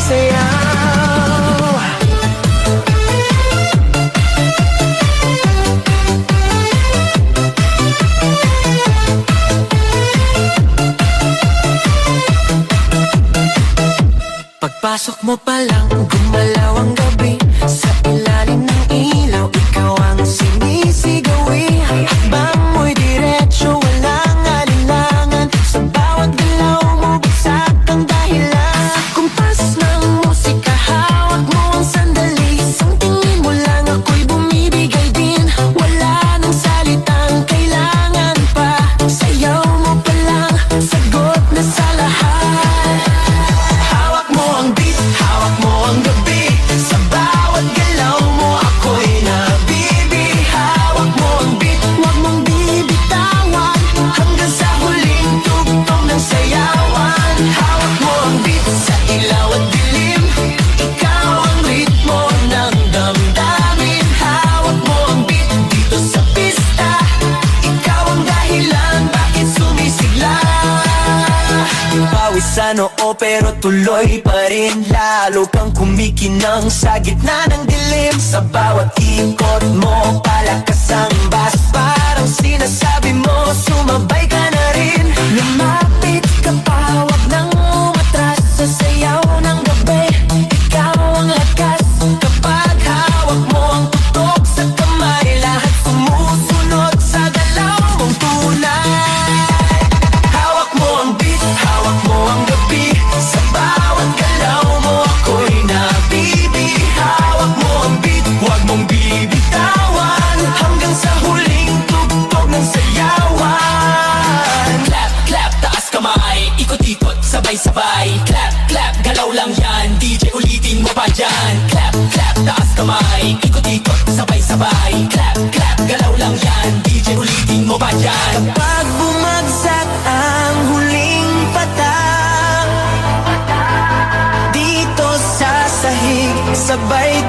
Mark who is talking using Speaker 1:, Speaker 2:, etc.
Speaker 1: sayaw. Pagpasok mo pa lang, gumalaw ang gabi. Sa ilalim ng ilaw, ikaw ang sinisigawi. Hakbang mo'y diretso, walang alinlangan. Sa bawat galaw mo, bagsak ang dahilan. Sa kumpas ng musika, hawak mo ang sandali. Isang tingin mo lang, ako'y bumibigay din. Wala nang salitang kailangan pa. Sayaw mo pa lang, sagot na sa lahat. Hawak mo ang beat, hawak mo ang gabi. Sa bawat galaw mo, ako'y nabibi. Hawak mo ang beat, huwag mong bibitawan. Hanggang sa huling tugtog ng sayawan. Hawak mo ang beat, sa ilaw at dilim. Ikaw ang ritmo ng damdamin. Hawak mo ang beat, dito sa pista. Ikaw ang dahilan, bakit sumisigla. Pawis sa noo pero tuloy pa rin. Lalo kang kumikinang sa gitna ng dilim. Sa bawat ikot mo, palakas ang bass. Parang sinasabi mo, sumabay ka na rin. Lumapit ka pa, wag nang umatras. Sa sayaw ng gabi, ikaw ang lakas. Kapag hawak mo ang tutok sa kamay, lahat sumusunod sa galaw mong tunay. Hawak mo ang beat, hawak mo ang gabi. Sa bawat galaw mo, ako'y nabibi. Hawak mo ang beat, huwag mong bibitawan. Hanggang sa huling tugtog ng sayawan.
Speaker 2: Clap, clap, taas kamay, ikot-ikot, sabay-sabay. Clap, clap, galaw lang yan, DJ ulitin mo pa dyan. Clap, clap, taas kamay, ikot-ikot, sabay-sabay. Clap, clap, galaw lang yan, DJ ulitin mo pa dyan.
Speaker 1: Pag bumagsak ang huling patak, dito sa sahig, sabay